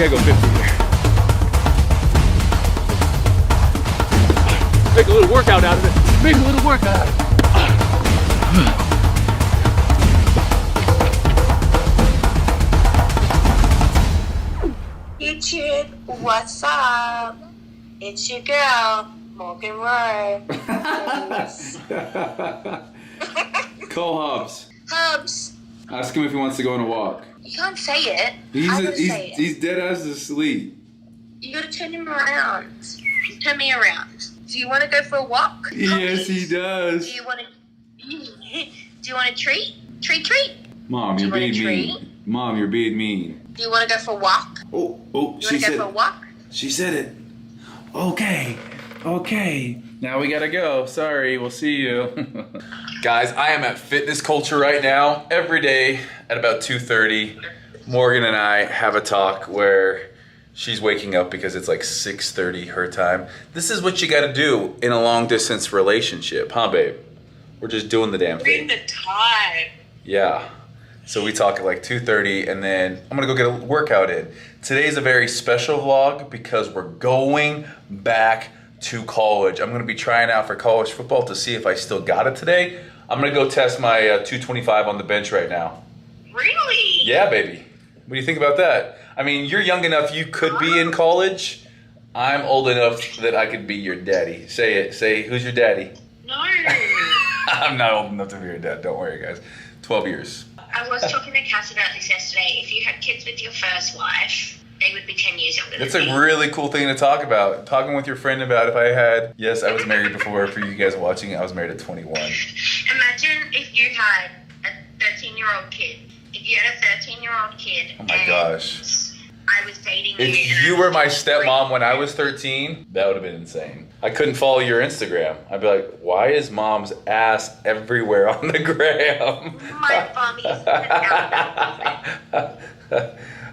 gotta go 50 here. Make a little workout out of it. Make a little workout out of it. YouTube, what's up? It's your girl, Morgan Rowe. Call Hobbs. Hubs, Ask him if he wants to go on a walk. you can't say it. I gotta say it. He's dead as asleep. You gotta turn him around. Turn me around. Do you want to go for a walk? Yes, he does. Do you want to? Do you want a treat? Treat. Mom, Do you're you want a being mean. treat? Mom, you're being mean. Do you want to go for a walk? Oh, You want she to go said. for a walk? She said it. Okay. Now we gotta go. Sorry, we'll see you. Guys, I am at Fitness Culture right now. Every day at about 2:30, Morgan and I have a talk where she's waking up because it's like 6:30 her time. This is what you gotta do in a long distance relationship, huh, babe? We're just doing the damn thing. Bring the time. Yeah. So we talk at like 2:30 and then I'm gonna go get a workout in. Today's a very special vlog because we're going back to college. I'm gonna be trying out for college football to see if I still got it today. I'm gonna go test my 225 on the bench right now. Really? Yeah, baby. What do you think about that? I mean, you're young enough you could be in college. I'm old enough that I could be your daddy. Say it. Say, who's your daddy? No. I'm not old enough to be your dad. Don't worry, guys. 12 years. I was talking to Cass about this yesterday. If you had kids with your first wife, they would be 10 years younger That's than me. a really cool thing to talk about. Talking with your friend about if I had... Yes, I was married before. For you guys watching, I was married at 21. Imagine if you had a 13-year-old kid. If you had a 13-year-old kid. Oh my gosh. I was dating you. If and you I were was my like, stepmom when I was 13, that would have been insane. I couldn't follow your Instagram. I'd be like, why is mom's ass everywhere on the gram? My bummies.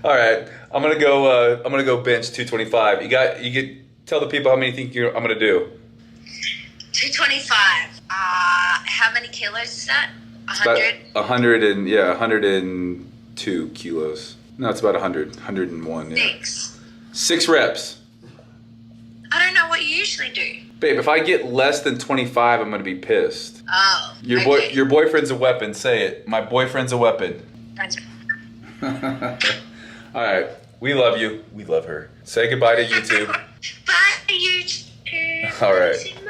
All right, I'm gonna go bench 225. You could tell the people how many you think I'm gonna do. 225. How many kilos is that? 100? 102 kilos. No, it's about 101. Yeah. 6 reps. I don't know what you usually do. Babe, if I get less than 25, I'm gonna be pissed. Oh. Your boyfriend's a weapon. Say it. My boyfriend's a weapon. That's All right. We love you. We love her. Say goodbye to YouTube. Bye, YouTube. All right. Thank you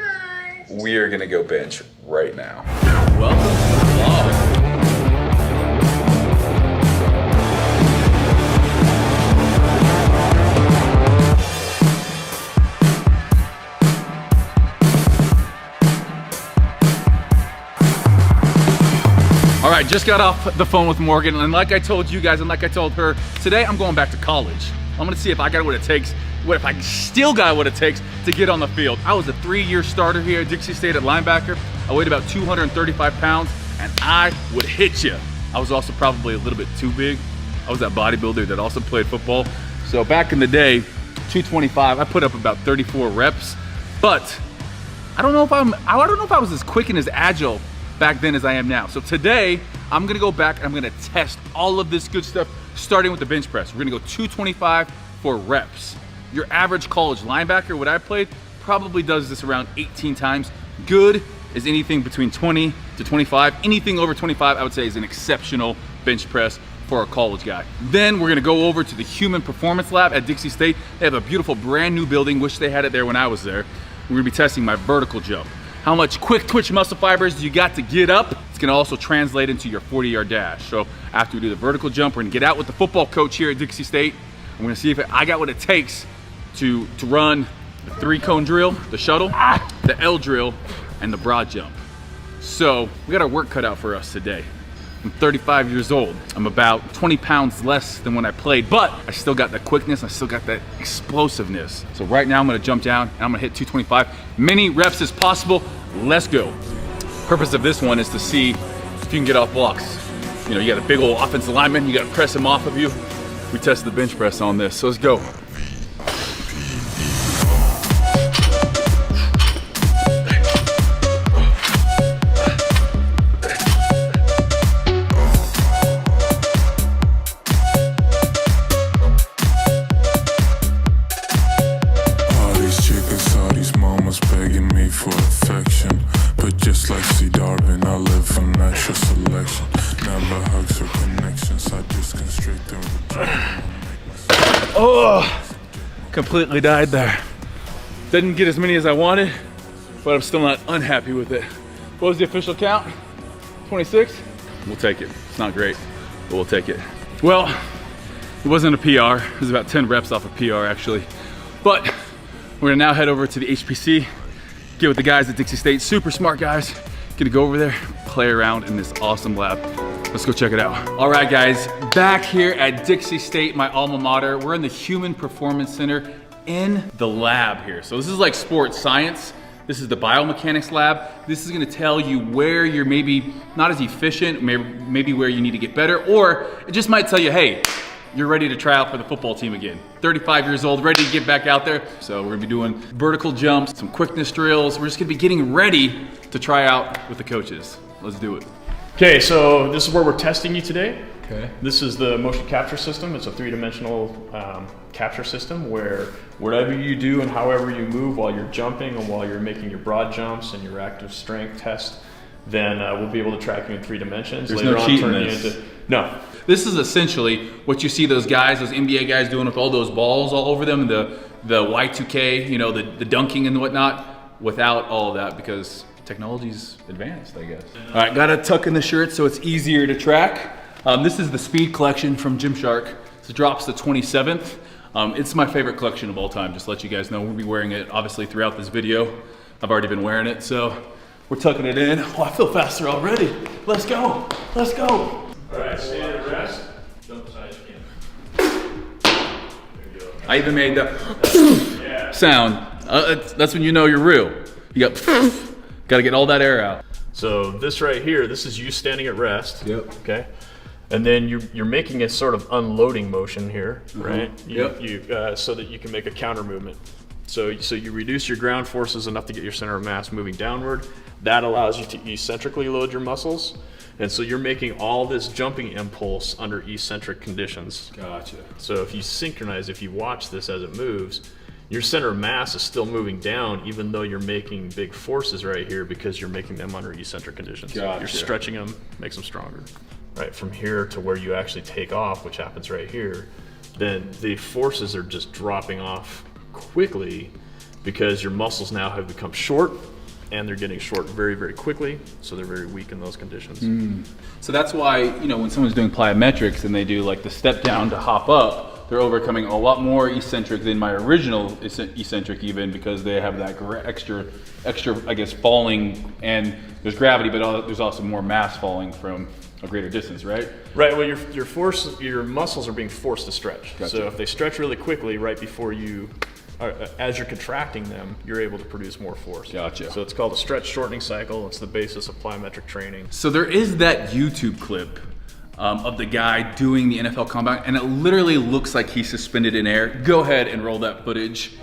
so much. We are gonna go bench right now. Welcome to the vlog. All right, just got off the phone with Morgan, and like I told you guys, and like I told her, today I'm going back to college. I'm gonna see if I got what it takes, if I still got what it takes to get on the field. I was a 3-year starter here at Dixie State at linebacker. I weighed about 235 pounds, and I would hit you. I was also probably a little bit too big. I was that bodybuilder that also played football. So back in the day, 225, I put up about 34 reps, but I don't know if I was as quick and as agile back then as I am now. So today, I'm gonna go back and I'm gonna test all of this good stuff, starting with the bench press. We're gonna go 225 for reps. Your average college linebacker, what I played, probably does this around 18 times. Good is anything between 20 to 25. Anything over 25, I would say, is an exceptional bench press for a college guy. Then we're gonna go over to the Human Performance Lab at Dixie State. They have a beautiful brand new building, wish they had it there when I was there. We're gonna be testing my vertical jump. How much quick twitch muscle fibers you got to get up. It's gonna also translate into your 40-yard dash. So after we do the vertical jump, we're gonna get out with the football coach here at Dixie State. I'm gonna see if I got what it takes to run the 3-cone drill, the shuttle, the L drill, and the broad jump. So we got our work cut out for us today. I'm 35 years old. I'm about 20 pounds less than when I played, but I still got that quickness, I still got that explosiveness. So right now I'm gonna jump down and I'm gonna hit 225. Many reps as possible, let's go. Purpose of this one is to see if you can get off blocks. You know, you got a big old offensive lineman, you gotta press him off of you. We tested the bench press on this, so let's go. for affection, but just like C. Darwin, I live for natural selection. Never hugs or connections, I just constrict and reject. Oh, completely died there. Didn't get as many as I wanted, but I'm still not unhappy with it. What was the official count? 26? We'll take it. It's not great, but we'll take it. Well, it wasn't a PR. It was about 10 reps off a PR actually. But we're gonna now head over to the HPC, get with the guys at Dixie State, super smart guys. Gonna go over there, play around in this awesome lab. Let's go check it out. All right guys, back here at Dixie State, my alma mater. We're in the Human Performance Center in the lab here. So this is like sports science. This is the biomechanics lab. This is gonna tell you where you're maybe not as efficient, maybe where you need to get better, or it just might tell you, hey, you're ready to try out for the football team again. 35 years old, ready to get back out there. So we're gonna be doing vertical jumps, some quickness drills. We're just gonna be getting ready to try out with the coaches. Let's do it. Okay, so this is where we're testing you today. Okay. This is the motion capture system. It's a three-dimensional capture system where whatever you do and however you move while you're jumping and while you're making your broad jumps and your active strength test, then we'll be able to track you in 3 dimensions. There's Later no on, cheat in turn you this. into no. This is essentially what you see those guys, those NBA guys doing with all those balls all over them, the Y2K, you know, the dunking and whatnot, without all of that because technology's advanced, I guess. All right, gotta tuck in the shirt so it's easier to track. This is the Speed Collection from Gymshark. It drops the 27th. It's my favorite collection of all time, just to let you guys know. We'll be wearing it obviously throughout this video. I've already been wearing it, so we're tucking it in. Oh, I feel faster already. Let's go, let's go. All right, stand at rest. Jump as high as you can. There you go. I even made the sound. That's when you know you're real. You gotta get all that air out. So this right here, this is you standing at rest. Yep. Okay. And then you're making a sort of unloading motion here, right? Yep. So that you can make a counter movement. So you reduce your ground forces enough to get your center of mass moving downward. That allows you to eccentrically load your muscles. And so you're making all this jumping impulse under eccentric conditions. Gotcha. So if you synchronize, if you watch this as it moves, your center of mass is still moving down even though you're making big forces right here because you're making them under eccentric conditions. Gotcha. You're stretching them, makes them stronger. Right, from here to where you actually take off, which happens right here, then the forces are just dropping off quickly because your muscles now have become short and they're getting short very, very quickly, so they're very weak in those conditions. So that's why, you know, when someone's doing plyometrics and they do like the step down to hop up, they're overcoming a lot more eccentric than my original eccentric even because they have that extra, I guess, falling, and there's gravity, but there's also more mass falling from a greater distance, right? Right, well your muscles are being forced to stretch. Gotcha. So if they stretch really quickly right before you, as you're contracting them, you're able to produce more force. Gotcha. So it's called a stretch shortening cycle. It's the basis of plyometric training. So there is that YouTube clip of the guy doing the NFL Combine, and it literally looks like he's suspended in air. Go ahead and roll that footage.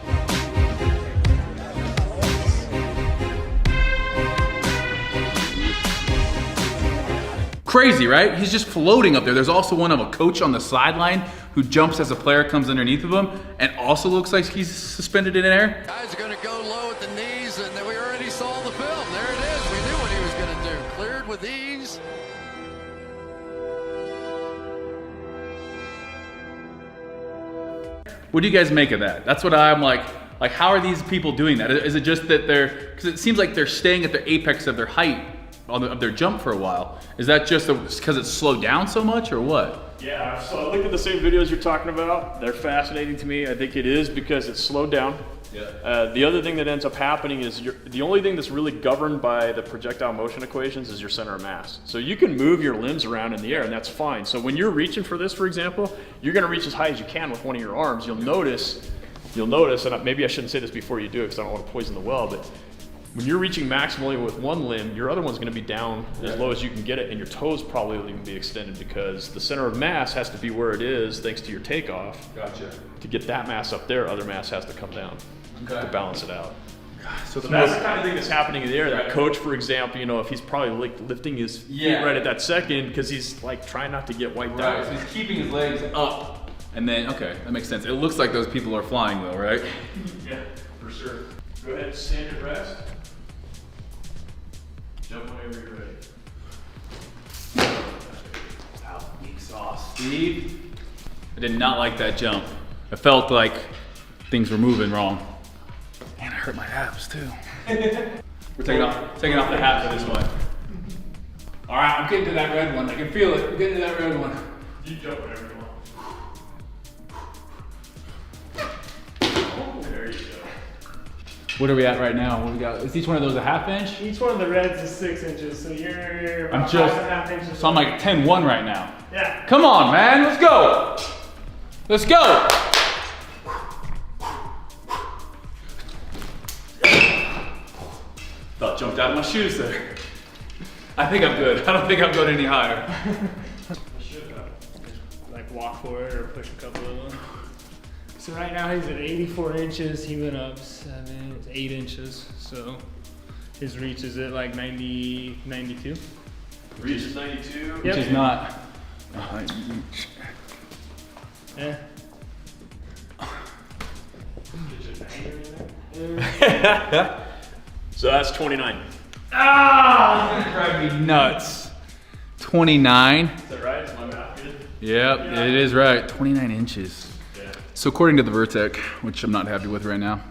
Crazy, right? He's just floating up there. There's also one of a coach on the sideline who jumps as a player comes underneath of him and also looks like he's suspended in air. Guys are going to go low at the knees, and we already saw the film. There it is. We knew what he was going to do. Cleared with ease. What do you guys make of that? That's what I'm like, how are these people doing that? Is it just that because it seems like they're staying at their apex of their height of their jump for a while. Is that just because it's slowed down so much or what? Yeah, so I looked at the same videos you're talking about. They're fascinating to me. I think it is because it's slowed down. Yeah. The other thing that ends up happening is the only thing that's really governed by the projectile motion equations is your center of mass. So you can move your limbs around in the air and that's fine. So when you're reaching for this, for example, you're gonna reach as high as you can with one of your arms. You'll notice, and maybe I shouldn't say this before you do it because I don't want to poison the well, but when you're reaching maximally with one limb, your other one's gonna be down as low as you can get it, and your toes probably will even be extended because the center of mass has to be where it is thanks to your takeoff. Gotcha. To get that mass up there, other mass has to come down to balance it out. So That's the kind of thing that's happening in the air. That coach, for example, if he's probably like lifting his feet right at that second because he's like trying not to get wiped out. So he's keeping his legs up, and then, okay, that makes sense. It looks like those people are flying though, right? Yeah, for sure. Go ahead and stand at rest. Steve, I did not like that jump. I felt like things were moving wrong. And I hurt my abs too. We're taking off the hat for this one. All right, I'm getting to that red one. I can feel it. I'm getting to that red one. You jump whenever you want. There you go. What are we at right now? What we got? Is each one of those a half inch? Each one of the reds is 6 inches, so you're I'm about just, 5.5 inches. so I'm like 10-1 right now. Yeah. Come on, man, let's go. Let's go. About jumped out of my shoes there. I think I'm good. I don't think I'm going any higher. I should like walk for it or push a couple of them. So right now he's at 84 inches. He went up 8 inches. So his reach is at like 90, 92. Reach is 92. Which is not. Yeah. So that's 29. Ah! Drive me nuts. 29. Is that right? Is my math good? Yep, it is right. 29 inches. Yeah. So according to the Vertec, which I'm not happy with right now,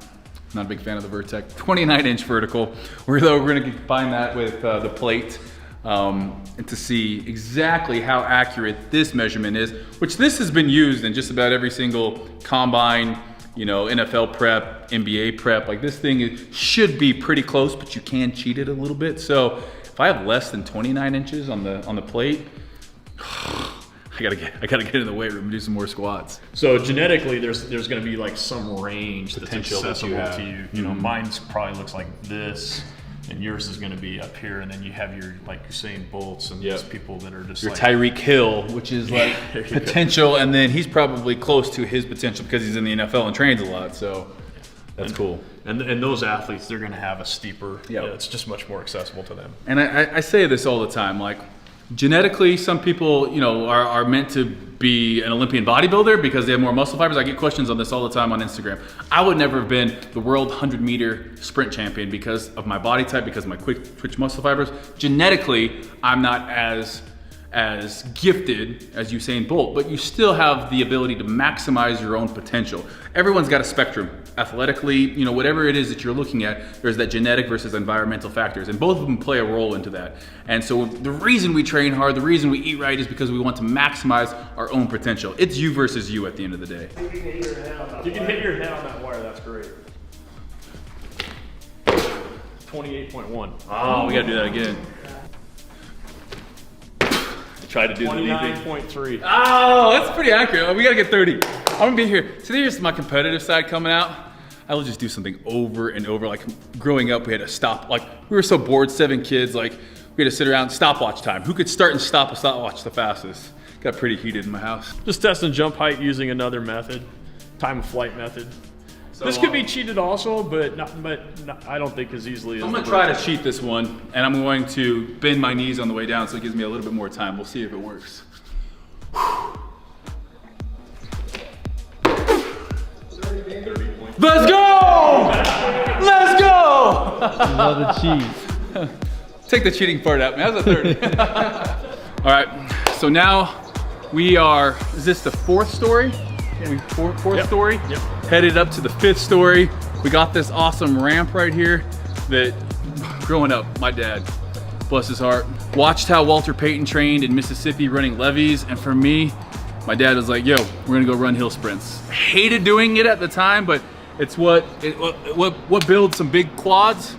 not a big fan of the Vertec, 29-inch vertical. We're going to combine that with the plate and to see exactly how accurate this measurement is, which this has been used in just about every single combine, you know, NFL prep, NBA prep. Like this thing should be pretty close, but you can cheat it a little bit. So if I have less than 29 inches on the plate, I gotta get in the weight room and do some more squats. So genetically, there's going to be like some range Potential that that's you accessible have. to you. You know, mine's probably looks like this, and yours is going to be up here, and then you have your like Usain Bolts and these people that are just Your like Tyreek Hill, which is like There you potential, and then he's probably close to his potential because he's in the NFL and trains a lot. So that's cool. And those athletes, they're going to have a steeper. Yep. It's just much more accessible to them. And I say this all the time, like genetically, some people, you know, are meant to be an Olympian bodybuilder because they have more muscle fibers. I get questions on this all the time on Instagram. I would never have been the world 100-meter sprint champion because of my body type, because of my quick twitch muscle fibers. Genetically, I'm not as gifted as Usain Bolt, but you still have the ability to maximize your own potential. Everyone's got a spectrum. Athletically, you know, whatever it is that you're looking at, there's that genetic versus environmental factors, and both of them play a role into that. And so the reason we train hard, the reason we eat right is because we want to maximize our own potential. It's you versus you at the end of the day. If you can hit your head on that wire, that's great. 28.1. Oh, we gotta do that again. Try to do the knee thing. 29.3. Oh, that's pretty accurate. We gotta get 30. I'm gonna be here. So here's my competitive side coming out. I will just do something over and over. Like growing up, we had to stop. Like we were so bored, 7 kids. Like we had to sit around stopwatch time. Who could start and stop a stopwatch the fastest? Got pretty heated in my house. Just testing jump height using another method, time of flight method. So, this could be cheated also, but I don't think as easily as I'm the gonna try Vertec. to cheat this one, and I'm going to bend my knees on the way down, so it gives me a little bit more time. We'll see if it works. Let's go! Let's go! Love the cheese. Take the cheating part out, man. That's a 30. All right, so now we are, is this the 4th story? Fourth story? Yep. Headed up to the 5th story. We got this awesome ramp right here that, growing up, my dad, bless his heart, watched how Walter Payton trained in Mississippi running levees, and for me, my dad was like, yo, we're gonna go run hill sprints. Hated doing it at the time, but it's what builds some big quads.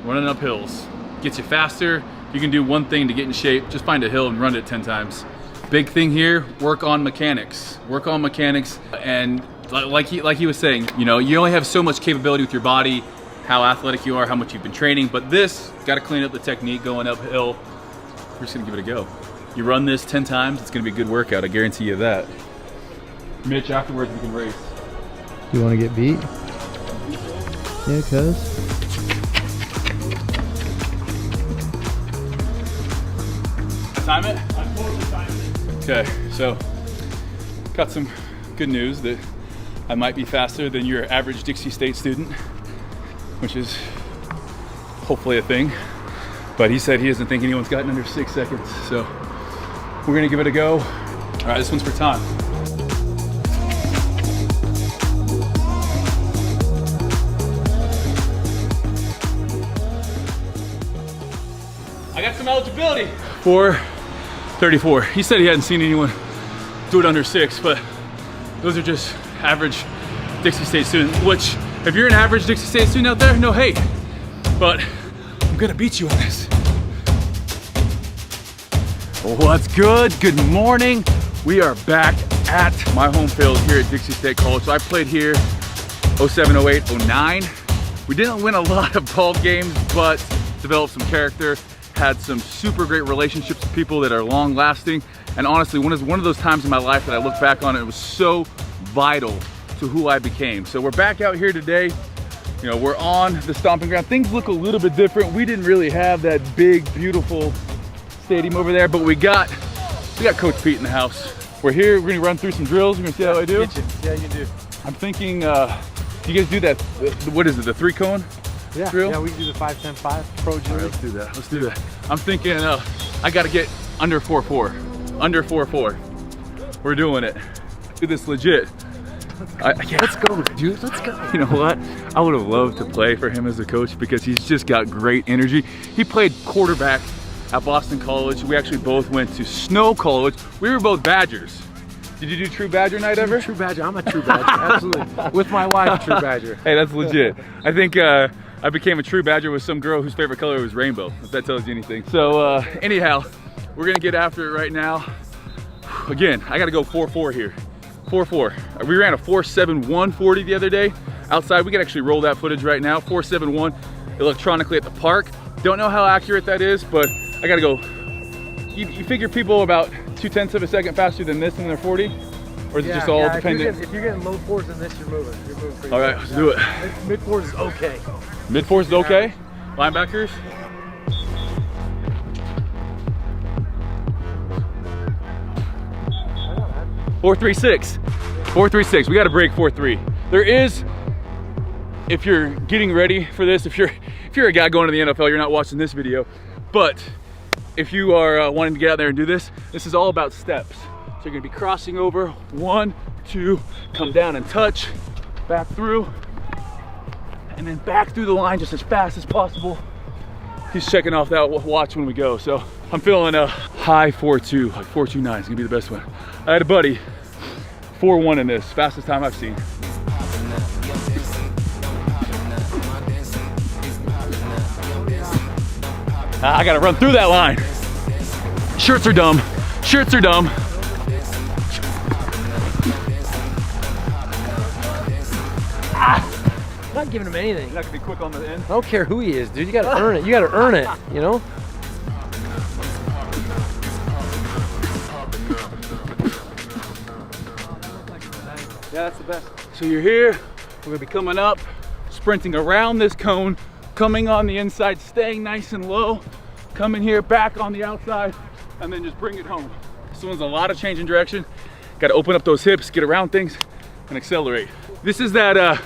Running up hills. Gets you faster. You can do one thing to get in shape, just find a hill and run it 10 times. Big thing here, work on mechanics. Work on mechanics, and like he was saying, you know, you only have so much capability with your body, how athletic you are, how much you've been training, but this, gotta clean up the technique going uphill. We're just gonna give it a go. You run this 10 times, it's gonna be a good workout, I guarantee you that. Mitch, afterwards we can race. You want to get beat? Yeah, cuz. Time it? Okay, so got some good news that I might be faster than your average Dixie State student, which is hopefully a thing. But he said he doesn't think anyone's gotten under 6 seconds, so we're gonna give it a go. All right, this one's for time. I got some eligibility for 34. He said he hadn't seen anyone do it under 6, but those are just average Dixie State students, which if you're an average Dixie State student out there, no hate, but I'm gonna beat you on this. What's good? Good morning. We are back at my home field here at Dixie State College. So I played here 07, 08, 09. We didn't win a lot of ball games, but developed some character, had some super great relationships with people that are long lasting. And honestly, one of those times in my life that I look back on, it was so vital to who I became. So we're back out here today. You know, we're on the stomping ground. Things look a little bit different. We didn't really have that big, beautiful stadium over there, but we got Coach Pete in the house. We're here, we're gonna run through some drills. We're gonna see how I do. Yeah, you do. I'm thinking, do you guys do that, what is it, the 3-cone drill? Yeah, we can do the 5-10-5 pro All drill. right, let's do that, let's do that. I'm thinking, I gotta get under 4-4. Under 4-4. We're doing it. Do this legit. Yeah. Let's go, dude, let's go. You know what? I would have loved to play for him as a coach because he's just got great energy. He played quarterback at Boston College. We actually both went to Snow College. We were both Badgers. Did you do True Badger night ever? True Badger, I'm a True Badger, absolutely. With my wife, True Badger. Hey, that's legit. I think I became a True Badger with some girl whose favorite color was rainbow, if that tells you anything. So anyhow, we're gonna get after it right now. Again, I gotta go 4-4 here. 4-4. We ran a 4.71 40 the other day outside. We can actually roll that footage right now. 4.71 electronically at the park. Don't know how accurate that is, but I gotta go. You figure people about 0.2 of a second faster than this in their 40? Or is it just all dependent? If you're getting low fours than this, you're moving. You're moving pretty All right, let's do it. Mid fours is okay. Mid fours is okay? Linebackers? Four, 3, 6. 4, 3, 6. We got to break 4-3. There is, if you're getting ready for this, if you're a guy going to the NFL, you're not watching this video, but if you are wanting to get out there and do this, this is all about steps. So you're gonna be crossing over, 1, 2, come down and touch, back through, and then back through the line just as fast as possible. He's checking off that watch when we go. So I'm feeling a high 4.2, like 4.29 is gonna be the best one. I had a buddy, 4.1 in this, fastest time I've seen. I gotta run through that line. Shirts are dumb. Shirts are dumb. I'm not giving him anything. You're not gonna be quick on the end. I don't care who he is, dude. You gotta earn it. You gotta earn it, you know? Yeah, that's the best. So you're here, we're gonna be coming up, sprinting around this cone, coming on the inside, staying nice and low, coming here, back on the outside, and then just bring it home. This one's a lot of change in direction. Gotta open up those hips, get around things, and accelerate. This is that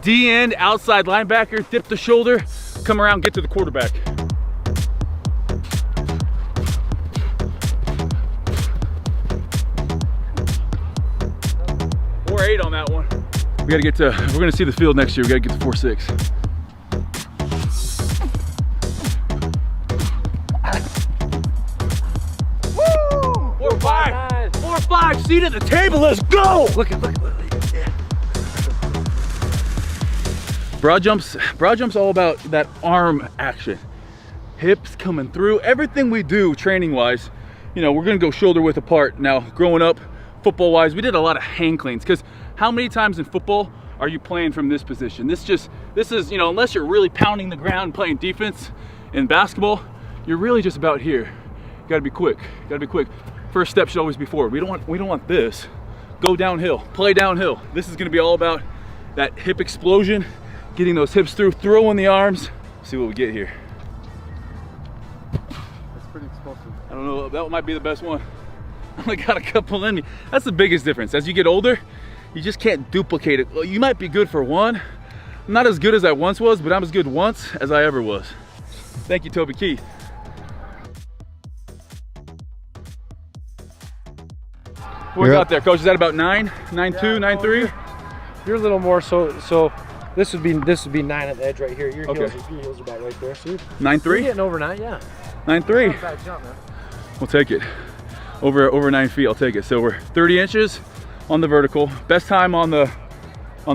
D-end outside linebacker, dip the shoulder, come around, get to the quarterback. .48 on that one. We gotta get to, we're gonna see the field next year, we gotta get to 4.6. Woo! 4.5. 4.5, seat at the table, let's go! Look at yeah. Broad jumps all about that arm action. Hips coming through, everything we do training wise, you know, we're gonna go shoulder width apart. Now, growing up, football wise, we did a lot of hang cleans, because how many times in football are you playing from this position? This is, you know, unless you're really pounding the ground playing defense in basketball, you're really just about here. You gotta be quick, First step should always be forward. We don't want this. Go downhill, play downhill. This is gonna be all about that hip explosion, getting those hips through, throwing the arms. See what we get here. That's pretty explosive. I don't know, that might be the best one. I only got a couple in me. That's the biggest difference. As you get older, you just can't duplicate it. Well, you might be good for one. I'm not as good as I once was, but I'm as good once as I ever was. Thank you, Toby Keith. What we got there, coach? Is that about 9, 9.2, 9.3? You're a little more so this would be 9 at the edge right here. Your Okay. heels are about right there. So you're 9.3? getting over 9, yeah. 9.3. Not a bad jump, man. We'll take it. Over 9 feet, I'll take it. So we're 30 inches on the vertical. Best time on the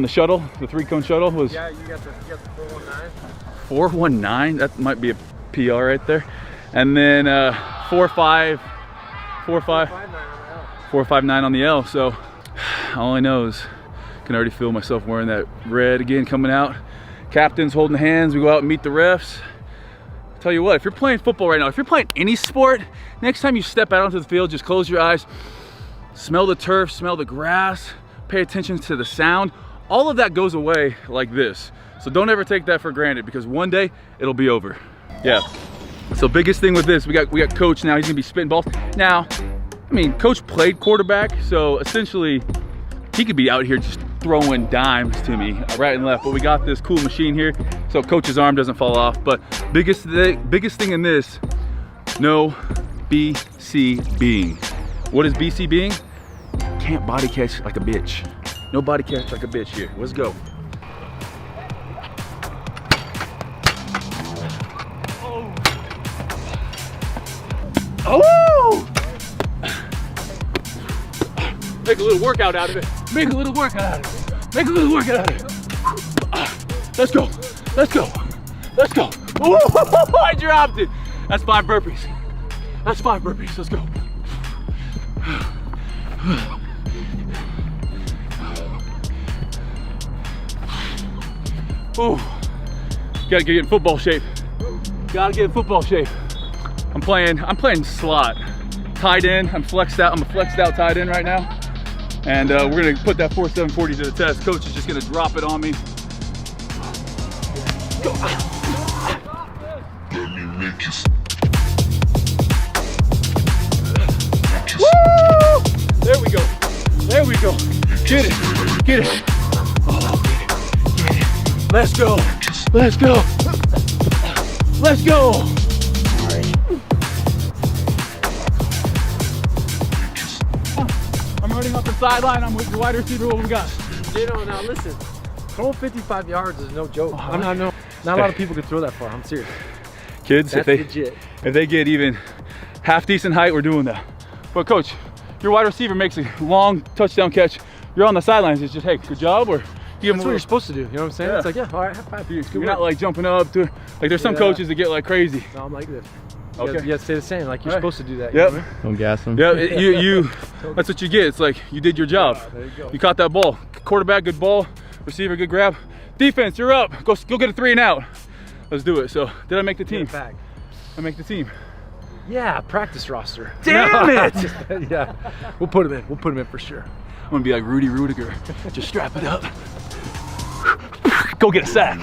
shuttle, the 3-cone shuttle was Yeah, you got the 419. 419. That might be a PR right there. And then 4.59 on the L. So all I know is I can already feel myself wearing that red again coming out. Captains holding the hands. We go out and meet the refs. Tell you what, if you're playing football right now, if you're playing any sport, next time you step out onto the field, just close your eyes, smell the turf, smell the grass, pay attention to the sound. All of that goes away like this. So don't ever take that for granted, because one day it'll be over. Yeah. So biggest thing with this, we got coach now. He's gonna be spitting balls. Now, I mean, coach played quarterback, so essentially he could be out here just throwing dimes to me right and left. But we got this cool machine here, so coach's arm doesn't fall off. But biggest thing in this, no BC being. What is BC being? Can't body catch like a bitch. No body catch like a bitch here. Let's go. Oh! Make a little workout out of it. Make a little workout out of it. Make a little workout out of it. Let's go. Let's go. Let's go. Ooh, I dropped it. That's 5 burpees. That's 5 burpees. Let's go. Ooh. Gotta get in football shape. Gotta get in football shape. I'm playing slot. Tight end. I'm flexed out. I'm a flexed out tight end right now. And we're gonna put that 4.740 to the test. Coach is just gonna drop it on me. Go. Woo! There we go. There we go. Get it. Get it. Oh, get it. Let's go. Let's go. Let's go. I'm running up the sideline. I'm with the wide receiver. What we got? You know, now listen, throwing 55 yards is no joke. Not a lot of people can throw that far. I'm serious. Kids, That's legit. If they get even half decent height, we're doing that. But coach, your wide receiver makes a long touchdown catch. You're on the sidelines. It's just, hey, good job, or That's what you're supposed to do. You know what I'm saying? Yeah. It's like, yeah, all right, high five. You're not like jumping up to, like there's some coaches that get like crazy. No, I'm like this. Okay. You gotta stay the same. Like you're supposed to do that. Yep. You know? Don't gas them. Yeah, that's what you get. It's like you did your job. There you go. You caught that ball. Quarterback, good ball. Receiver, good grab. Defense, you're up. Go get a 3 and out. Let's do it. So, did I make the team? Back. I make the team. Yeah, practice roster. Damn it! Yeah, we'll put him in. We'll put him in for sure. I'm gonna be like Rudy Rudiger. Just strap it up. Go get a sack.